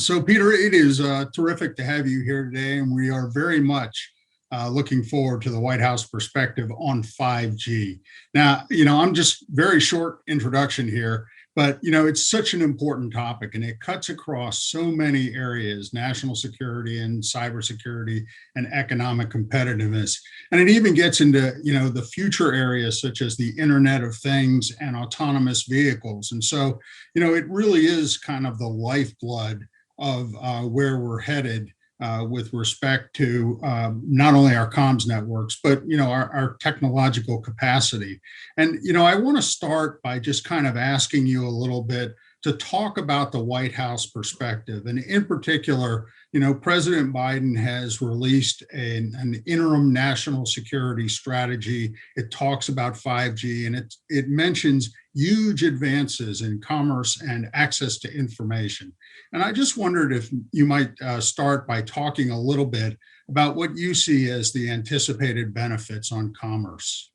So, Peter, it is terrific to have you here today, and we are very much looking forward to the White House perspective on 5G. Now, I'm just very short introduction here, but it's such an important topic, and it cuts across so many areas: national security and cybersecurity and economic competitiveness. And it even gets into the future areas such as the Internet of Things and autonomous vehicles. And so, it really is kind of the lifeblood of where we're headed with respect to not only our comms networks, but our technological capacity. And I want to start by just kind of asking you a little bit to talk about the White House perspective. And in particular, President Biden has released an interim national security strategy. It talks about 5G, and it mentions huge advances in commerce and access to information. And I just wondered if you might start by talking a little bit about what you see as the anticipated benefits on commerce.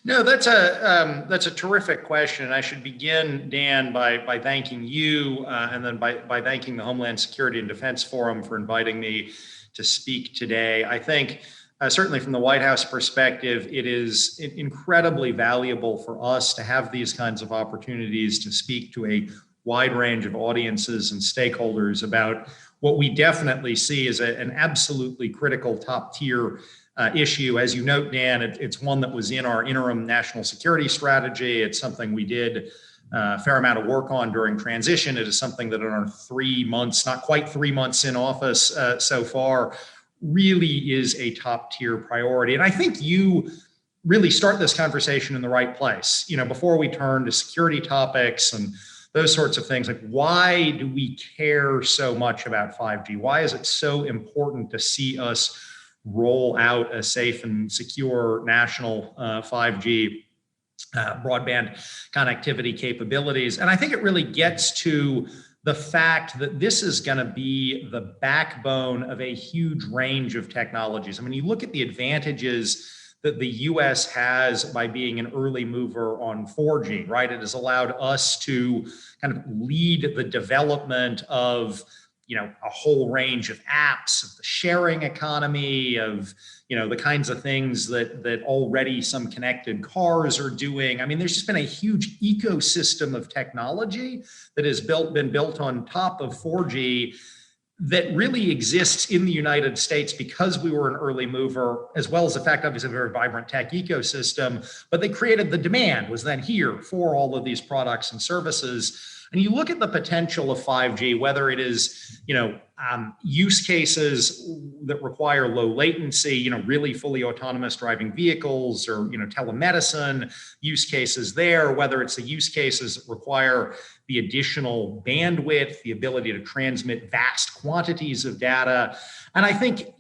No, that's a terrific question. And I should begin, Dan, by thanking you and then by thanking the Homeland Security and Defense Forum for inviting me to speak today. I think certainly from the White House perspective, it is incredibly valuable for us to have these kinds of opportunities to speak to a wide range of audiences and stakeholders about what we definitely see as an absolutely critical top tier issue. As you note, Dan, it's one that was in our interim national security strategy. It's something we did a fair amount of work on during transition. It is something that in our 3 months, not quite 3 months in office so far, really is a top tier priority. And I think you really start this conversation in the right place. Before we turn to security topics and those sorts of things, like why do we care so much about 5G? Why is it so important to see us roll out a safe and secure national 5G broadband connectivity capabilities? And I think it really gets to the fact that this is going to be the backbone of a huge range of technologies. I mean, you look at the advantages that the US has by being an early mover on 4G, right? It has allowed us to kind of lead the development of a whole range of apps, of the sharing economy, of the kinds of things that already some connected cars are doing. I mean, there's just been a huge ecosystem of technology that has been built on top of 4G that really exists in the United States because we were an early mover, as well as the fact, obviously, a very vibrant tech ecosystem. But they created the demand was then here for all of these products and services. And you look at the potential of 5G, whether it is, use cases that require low latency, really fully autonomous driving vehicles, or, telemedicine use cases there, whether it's the use cases that require the additional bandwidth, the ability to transmit vast quantities of data. And I think,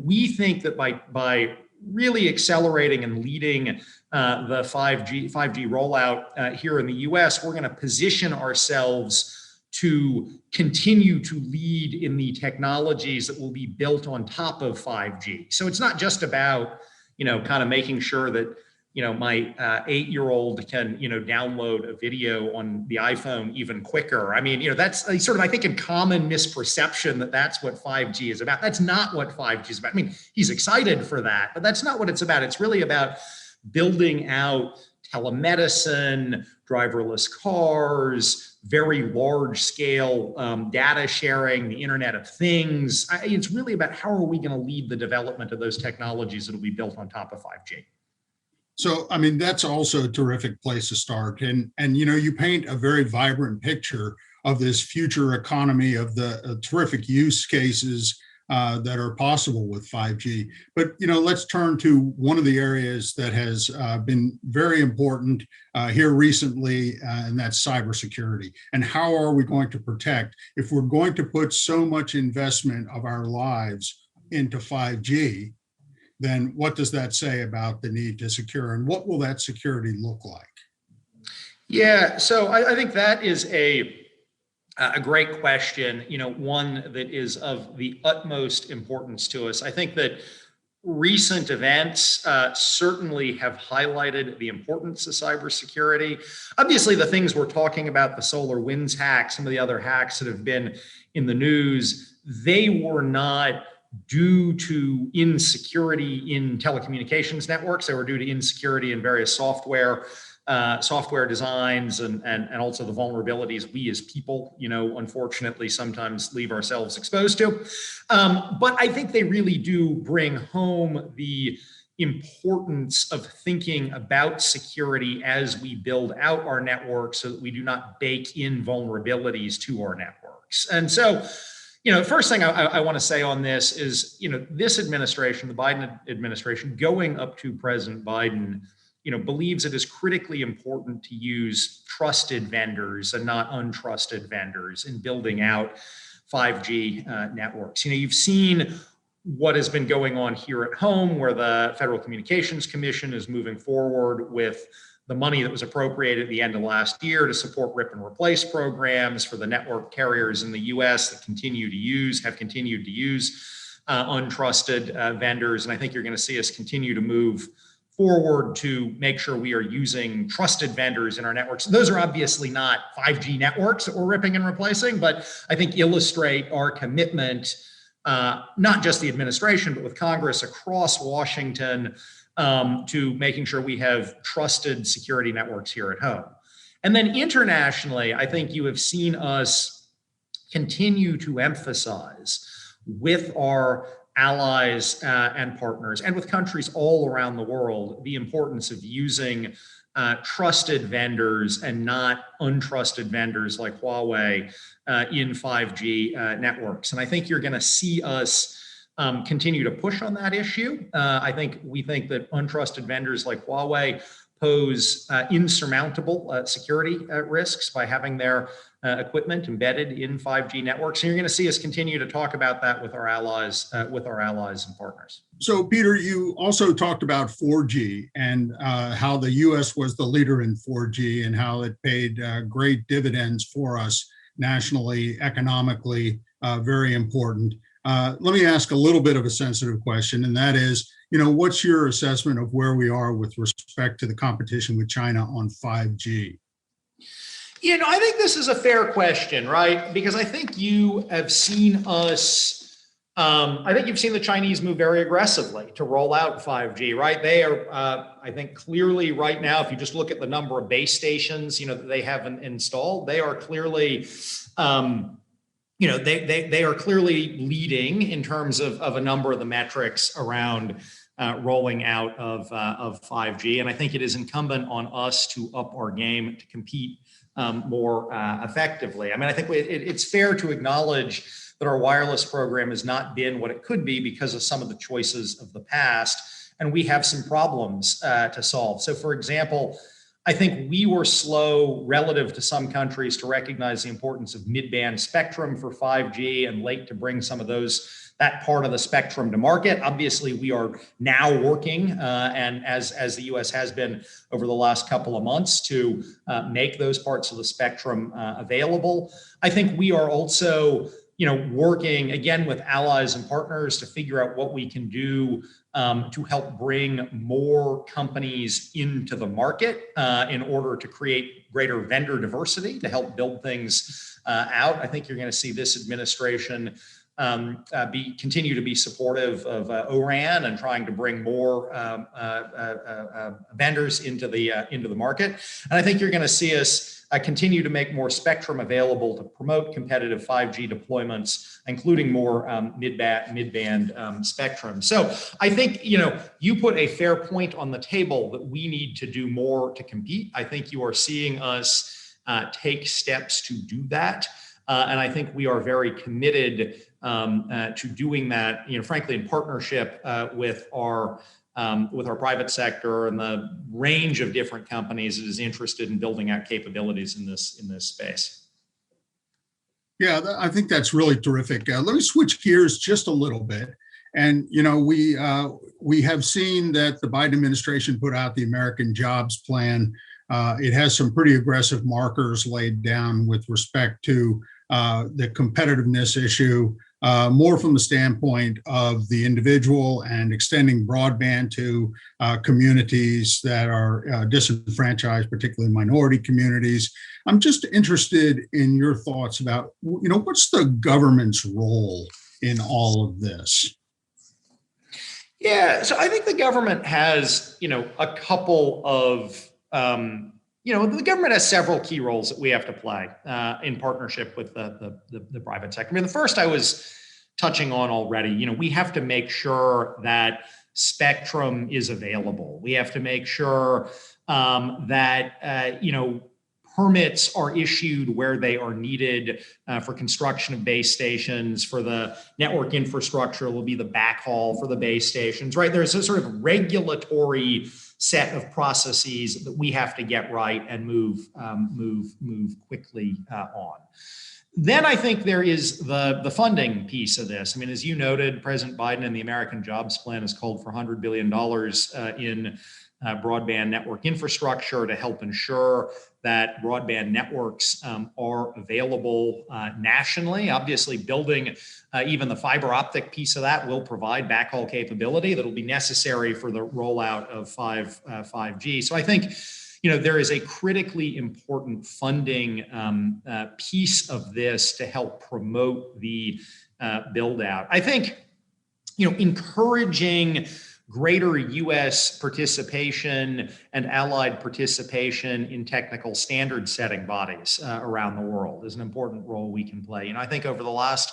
we think that by really accelerating and leading the 5G rollout here in the US, we're going to position ourselves to continue to lead in the technologies that will be built on top of 5G. So it's not just about, kind of making sure that, my 8-year-old can, download a video on the iPhone even quicker. I mean, that's sort of, I think, a common misperception that that's what 5G is about. That's not what 5G is about. I mean, he's excited for that, but that's not what it's about. It's really about building out telemedicine, driverless cars, very large scale data sharing, the Internet of Things. It's really about how are we going to lead the development of those technologies that will be built on top of 5G. So, I mean, that's also a terrific place to start. And you paint a very vibrant picture of this future economy of the terrific use cases that are possible with 5G. But, let's turn to one of the areas that has been very important here recently, and that's cybersecurity. And how are we going to protect if we're going to put so much investment of our lives into 5G? Then what does that say about the need to secure, and what will that security look like? Yeah, so I think that is a great question, one that is of the utmost importance to us. I think that recent events certainly have highlighted the importance of cybersecurity. Obviously, the things we're talking about, the SolarWinds hack, some of the other hacks that have been in the news, they were not due to insecurity in telecommunications networks. They were due to insecurity in various software designs and also the vulnerabilities we as people, unfortunately sometimes leave ourselves exposed to. But I think they really do bring home the importance of thinking about security as we build out our networks so that we do not bake in vulnerabilities to our networks. And so, the first thing I want to say on this is, this administration, the Biden administration, going up to President Biden, believes it is critically important to use trusted vendors and not untrusted vendors in building out 5G networks. You've seen what has been going on here at home, where the Federal Communications Commission is moving forward with the money that was appropriated at the end of last year to support rip and replace programs for the network carriers in the US that have continued to use untrusted vendors. And I think you're going to see us continue to move forward to make sure we are using trusted vendors in our networks. Those are obviously not 5G networks that we're ripping and replacing, but I think illustrate our commitment, not just the administration, but with Congress across Washington, to making sure we have trusted security networks here at home. And then internationally, I think you have seen us continue to emphasize with our allies and partners, and with countries all around the world, the importance of using trusted vendors and not untrusted vendors like Huawei in 5G networks. And I think you're going to see us continue to push on that issue. We think that untrusted vendors like Huawei pose insurmountable security risks by having their equipment embedded in 5G networks. And you're going to see us continue to talk about that with our allies and partners. So, Peter, you also talked about 4G and how the U.S. was the leader in 4G and how it paid great dividends for us nationally, economically, very important. Let me ask a little bit of a sensitive question, and that is, what's your assessment of where we are with respect to the competition with China on 5G? I think this is a fair question, right? Because I think you have seen us, I think you've seen the Chinese move very aggressively to roll out 5G, right? They are, I think clearly right now, if you just look at the number of base stations, that they have installed, they are clearly, they are clearly leading in terms of a number of the metrics around rolling out of 5G. And I think it is incumbent on us to up our game to compete more effectively. I mean, I think it's fair to acknowledge that our wireless program has not been what it could be because of some of the choices of the past, and we have some problems to solve. So, for example, I think we were slow relative to some countries to recognize the importance of mid-band spectrum for 5G and late to bring some of that part of the spectrum to market. Obviously, we are now working, and as the U.S. has been over the last couple of months, to make those parts of the spectrum available. I think we are also, working again with allies and partners to figure out what we can do to help bring more companies into the market in order to create greater vendor diversity to help build things out. I think you're going to see this administration continue to be supportive of ORAN and trying to bring more vendors into the market. And I think you're going to see us continue to make more spectrum available to promote competitive 5G deployments, including more mid-band spectrum. So I think, you put a fair point on the table that we need to do more to compete. I think you are seeing us take steps to do that. And I think we are very committed to doing that, frankly, in partnership with our private sector and the range of different companies that is interested in building out capabilities in this space. Yeah, I think that's really terrific. Let me switch gears just a little bit. And, we have seen that the Biden administration put out the American Jobs Plan. It has some pretty aggressive markers laid down with respect to the competitiveness issue, more from the standpoint of the individual and extending broadband to communities that are disenfranchised, particularly minority communities. I'm just interested in your thoughts about, what's the government's role in all of this? Yeah, so I think the government has, a couple of, the government has several key roles that we have to play in partnership with the private sector. I mean, the first I was touching on already, we have to make sure that spectrum is available. We have to make sure that, permits are issued where they are needed for construction of base stations, for the network infrastructure will be the backhaul for the base stations, right? There's a sort of regulatory set of processes that we have to get right and move quickly on. Then I think there is the funding piece of this. I mean, as you noted, President Biden and the American Jobs Plan has called for $100 billion in broadband network infrastructure to help ensure that broadband networks are available nationally. Obviously, building even the fiber optic piece of that will provide backhaul capability that will be necessary for the rollout of 5G. So I think there is a critically important funding piece of this to help promote the build out. I think encouraging greater U.S. participation and allied participation in technical standard setting bodies around the world is an important role we can play. I think over the last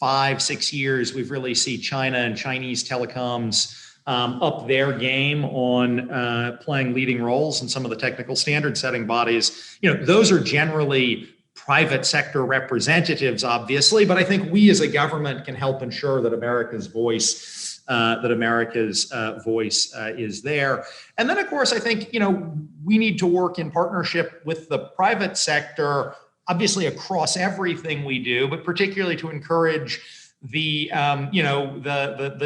5-6 years, we've really seen China and Chinese telecoms up their game on playing leading roles in some of the technical standard setting bodies. Those are generally private sector representatives, obviously, but I think we as a government can help ensure that America's voice is there. And then, of course, I think, we need to work in partnership with the private sector, obviously across everything we do, but particularly to encourage the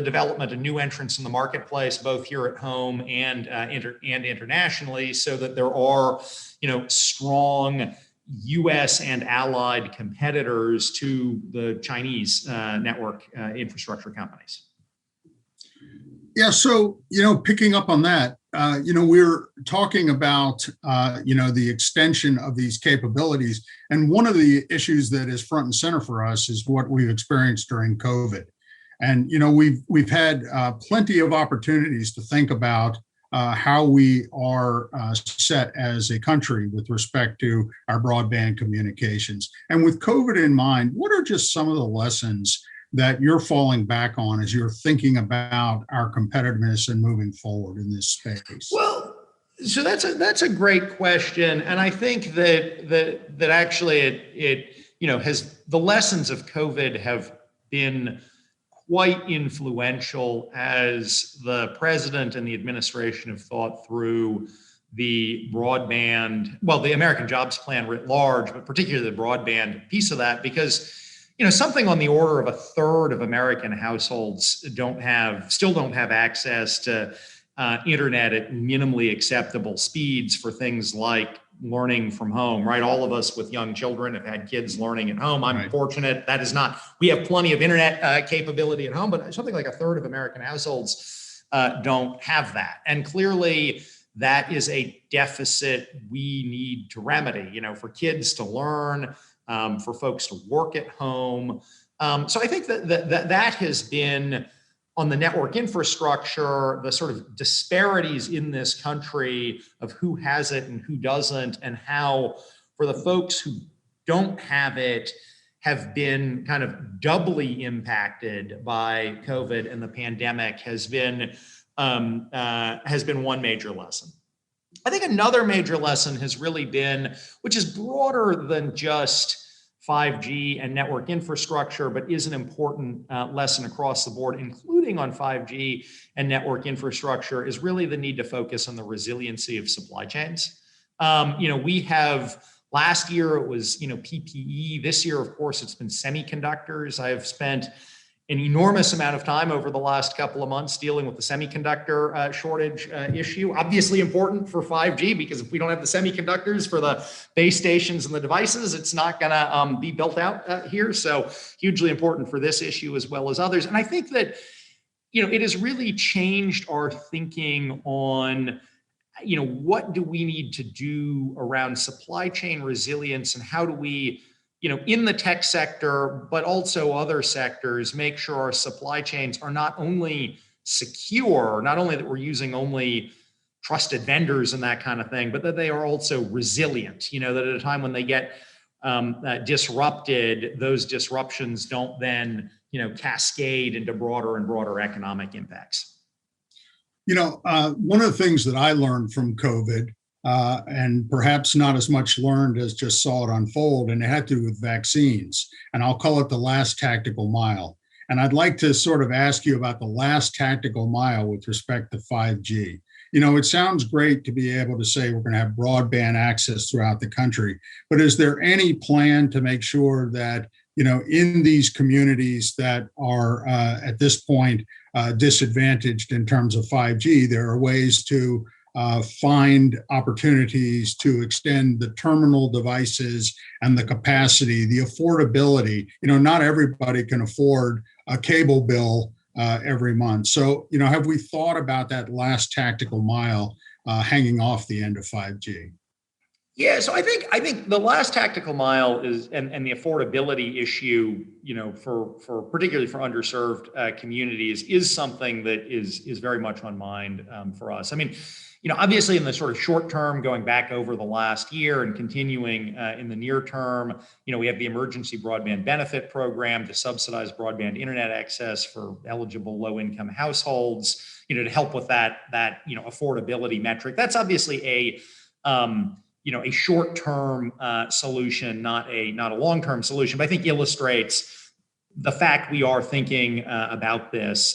development of new entrants in the marketplace, both here at home and internationally, so that there are, strong U.S. and allied competitors to the Chinese network infrastructure companies. Yeah, so, picking up on that, we're talking about, the extension of these capabilities. And one of the issues that is front and center for us is what we've experienced during COVID. And, we've had plenty of opportunities to think about how we are set as a country with respect to our broadband communications. And with COVID in mind, what are just some of the lessons that you're falling back on as you're thinking about our competitiveness and moving forward in this space? Well, so that's a great question, and I think that actually it has the lessons of COVID have been quite influential as the president and the administration have thought through the broadband, well, the American Jobs Plan writ large, but particularly the broadband piece of that, because something on the order of a third of American households still don't have access to internet at minimally acceptable speeds for things like learning from home, right? All of us with young children have had kids learning at home. I'm fortunate that is not, we have plenty of internet capability at home, but something like a third of American households don't have that. And clearly that is a deficit we need to remedy, for kids to learn, for folks to work at home. So I think that has been on the network infrastructure, the sort of disparities in this country of who has it and who doesn't, and how for the folks who don't have it have been kind of doubly impacted by COVID and the pandemic has been one major lesson. I think another major lesson has really been, which is broader than just 5G and network infrastructure, but is an important lesson across the board, including on 5G and network infrastructure, is really the need to focus on the resiliency of supply chains. We have, last year it was, PPE. This year, of course, it's been semiconductors. I've spent an enormous amount of time over the last couple of months dealing with the semiconductor shortage issue. Obviously important for 5G, because if we don't have the semiconductors for the base stations and the devices, it's not going to be built out here. So hugely important for this issue as well as others. And I think that, it has really changed our thinking on, what do we need to do around supply chain resilience, and how do we, in the tech sector, but also other sectors, make sure our supply chains are not only secure, not only that we're using only trusted vendors and that kind of thing, but that they are also resilient, that at a time when they get disrupted, those disruptions don't then, cascade into broader and broader economic impacts. One of the things that I learned from COVID, and perhaps not as much learned as just saw it unfold, and it had to do with vaccines, and I'll call it the last tactical mile. And I'd like to sort of ask you about the last tactical mile with respect to 5G. It sounds great to be able to say we're going to have broadband access throughout the country, but is there any plan to make sure that, in these communities that are at this point disadvantaged in terms of 5G, there are ways to find opportunities to extend the terminal devices and the capacity, the affordability? Not everybody can afford a cable bill every month. So, have we thought about that last tactical mile hanging off the end of 5G? Yeah, so I think the last tactical mile is, and the affordability issue, for particularly for underserved communities, is something that is very much on mind for us. I mean, obviously in the sort of short term, going back over the last year and continuing in the near term, we have the emergency broadband benefit program to subsidize broadband internet access for eligible low-income households, to help with that affordability metric. That's obviously a short-term solution, not a long-term solution, but I think illustrates the fact we are thinking about this.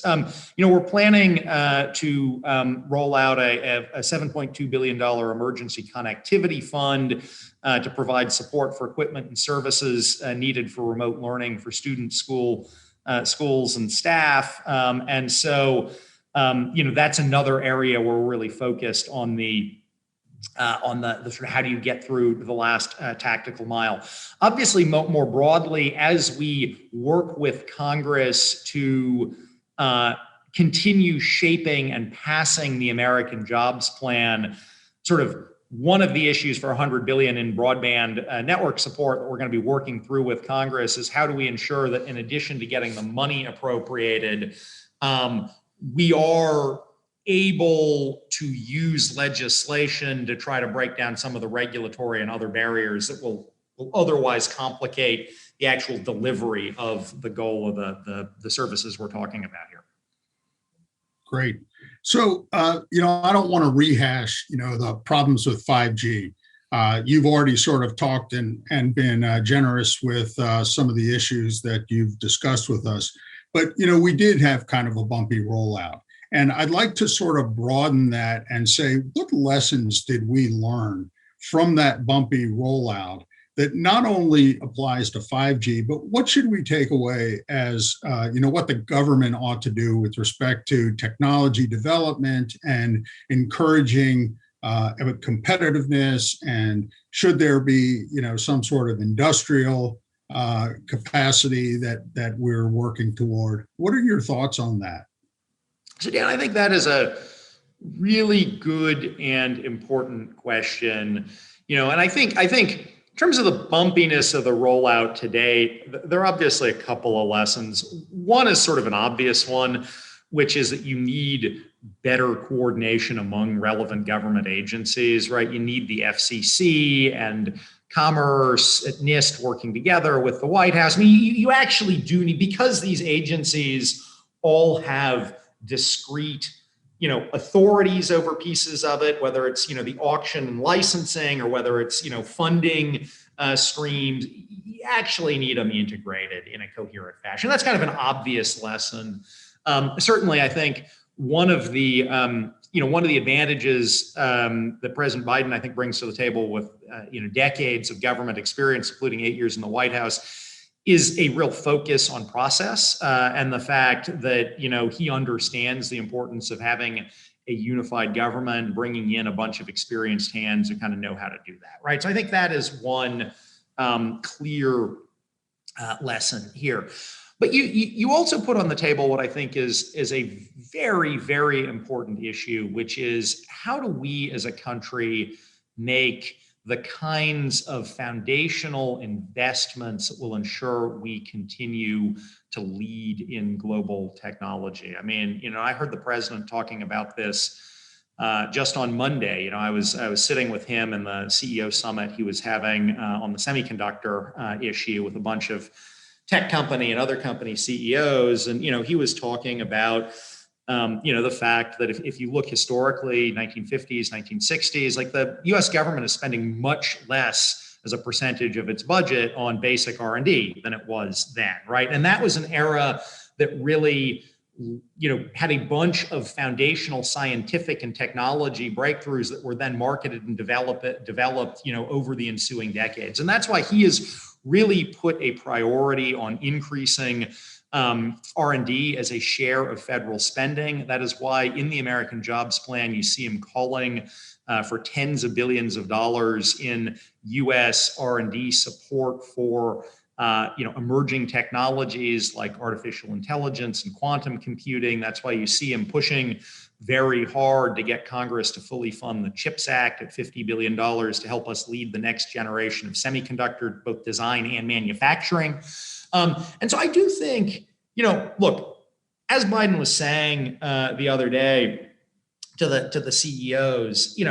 We're planning to roll out a $7.2 billion emergency connectivity fund to provide support for equipment and services needed for remote learning for students, schools and staff. And so, that's another area where we're really focused on the sort of how do you get through the last tactical mile. Obviously, more broadly, as we work with Congress to continue shaping and passing the American Jobs Plan, sort of one of the issues for $100 billion in broadband network support that we're going to be working through with Congress is how do we ensure that in addition to getting the money appropriated, we are able to use legislation to try to break down some of the regulatory and other barriers that will otherwise complicate the actual delivery of the goal of the services we're talking about here. Great. So, I don't want to rehash, the problems with 5G. You've already sort of talked and been generous with some of the issues that you've discussed with us. But, we did have kind of a bumpy rollout. And I'd like to sort of broaden that and say, what lessons did we learn from that bumpy rollout that not only applies to 5G, but what should we take away as, what the government ought to do with respect to technology development and encouraging competitiveness? And should there be, some sort of industrial capacity that we're working toward? What are your thoughts on that? So, Dan, I think that is a really good and important question. And I think in terms of the bumpiness of the rollout today, there are obviously a couple of lessons. One is sort of an obvious one, which is that you need better coordination among relevant government agencies, right? You need the FCC and Commerce at NIST working together with the White House. I mean, you actually do need, because these agencies all have discrete, authorities over pieces of it, whether it's, the auction and licensing or whether it's, funding streams, you actually need them integrated in a coherent fashion. That's kind of an obvious lesson. Certainly, I think one of the advantages that President Biden, I think, brings to the table with, decades of government experience, including 8 years in the White House, is a real focus on process and the fact that, he understands the importance of having a unified government, bringing in a bunch of experienced hands who kind of know how to do that, right? So I think that is one clear lesson here. But you also put on the table what I think is a very, very important issue, which is how do we as a country make the kinds of foundational investments that will ensure we continue to lead in global technology. I mean, I heard the president talking about this just on Monday. I was sitting with him in the CEO summit he was having on the semiconductor issue with a bunch of tech company and other company CEOs, and he was talking about the fact that if you look historically, 1950s, 1960s, like the U.S. government is spending much less as a percentage of its budget on basic R&D than it was then, right? And that was an era that really, had a bunch of foundational scientific and technology breakthroughs that were then marketed and developed, over the ensuing decades. And that's why he has really put a priority on increasing R&D as a share of federal spending. That is why in the American Jobs Plan, you see him calling for tens of billions of dollars in U.S. R&D support for emerging technologies like artificial intelligence and quantum computing. That's why you see him pushing very hard to get Congress to fully fund the CHIPS Act at $50 billion to help us lead the next generation of semiconductor, both design and manufacturing. And so I do think, look, as Biden was saying the other day to the CEOs,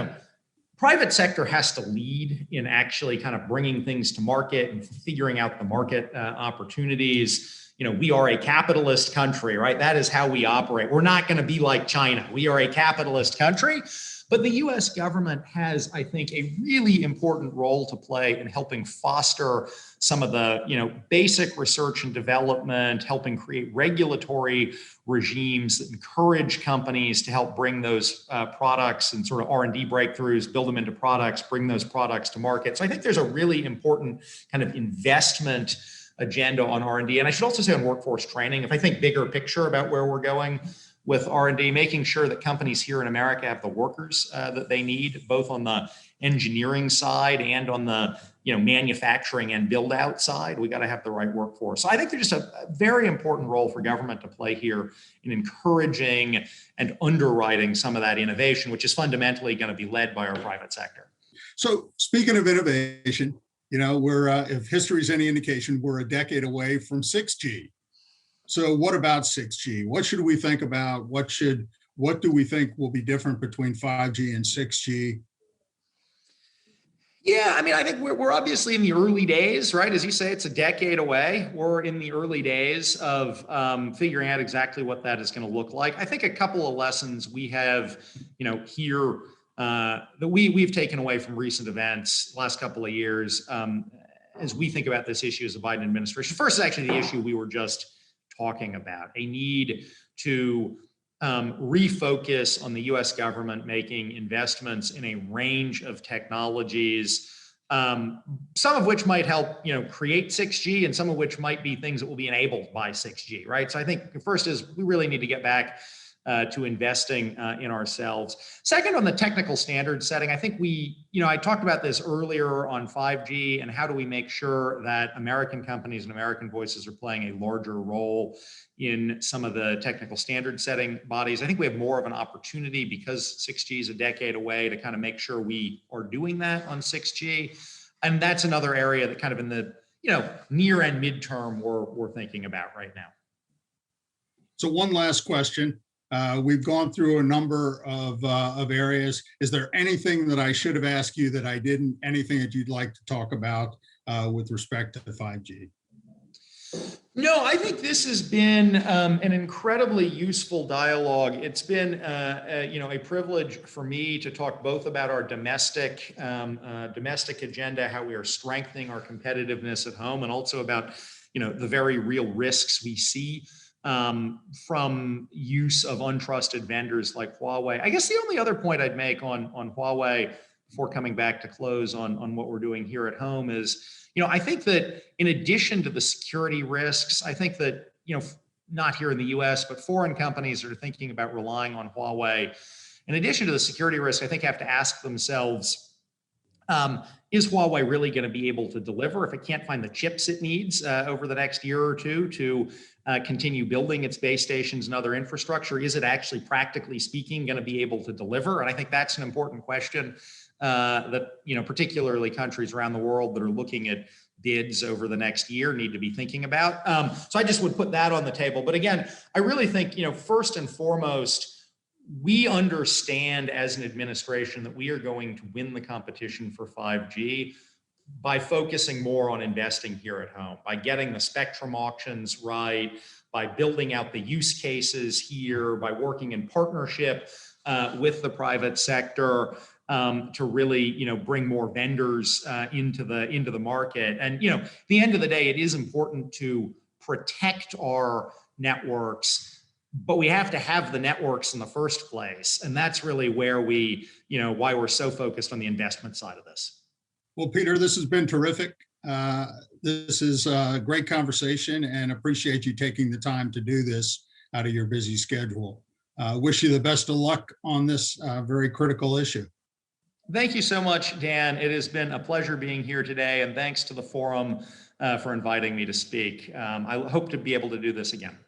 private sector has to lead in actually kind of bringing things to market and figuring out the market opportunities. We are a capitalist country, right? That is how we operate. We're not going to be like China. We are a capitalist country. But the U.S. government has, I think, a really important role to play in helping foster some of the, basic research and development, helping create regulatory regimes that encourage companies to help bring those products and sort of R&D breakthroughs, build them into products, bring those products to market. So I think there's a really important kind of investment agenda on R&D. And I should also say on workforce training, if I think bigger picture about where we're going with R&D, making sure that companies here in America have the workers that they need, both on the engineering side and on the manufacturing and build out side. We got to have the right workforce. So I think there's just a very important role for government to play here in encouraging and underwriting some of that innovation, which is fundamentally going to be led by our private sector. So speaking of innovation, we're if history is any indication, we're a decade away from 6G. So what about 6G? What should we think about? What do we think will be different between 5G and 6G? Yeah, I mean, I think we're obviously in the early days, right? As you say, it's a decade away. We're in the early days of figuring out exactly what that is going to look like. I think a couple of lessons we have, here that we've taken away from recent events last couple of years as we think about this issue as the Biden administration. First is actually the issue we were just talking about, a need to refocus on the U.S. government making investments in a range of technologies, some of which might help, create 6G, and some of which might be things that will be enabled by 6G, right? So I think the first is we really need to get back to investing in ourselves. Second, on the technical standard setting, I think I talked about this earlier on 5G and how do we make sure that American companies and American voices are playing a larger role in some of the technical standard setting bodies. I think we have more of an opportunity because 6G is a decade away to kind of make sure we are doing that on 6G. And that's another area that kind of in the, near and midterm we're thinking about right now. So one last question. We've gone through a number of areas. Is there anything that I should have asked you that I didn't? Anything that you'd like to talk about with respect to 5G? No, I think this has been an incredibly useful dialogue. It's been, a privilege for me to talk both about our domestic agenda, how we are strengthening our competitiveness at home, and also about, the very real risks we see from use of untrusted vendors like Huawei. I guess the only other point I'd make on Huawei, before coming back to close on what we're doing here at home is, I think that in addition to the security risks, I think that, not here in the US, but foreign companies that are thinking about relying on Huawei, in addition to the security risk, I think have to ask themselves, is Huawei really going to be able to deliver if it can't find the chips it needs over the next year or two to continue building its base stations and other infrastructure? Is it actually, practically speaking, going to be able to deliver? And I think that's an important question that, particularly countries around the world that are looking at bids over the next year need to be thinking about. So I just would put that on the table. But again, I really think, first and foremost, we understand as an administration that we are going to win the competition for 5G by focusing more on investing here at home, by getting the spectrum auctions right, by building out the use cases here, by working in partnership with the private sector to really, bring more vendors into the market. And, at the end of the day, it is important to protect our networks, but we have to have the networks in the first place. And that's really where why we're so focused on the investment side of this. Well, Peter, this has been terrific. This is a great conversation, and appreciate you taking the time to do this out of your busy schedule. Wish you the best of luck on this very critical issue. Thank you so much, Dan. It has been a pleasure being here today, and thanks to the forum for inviting me to speak. I hope to be able to do this again.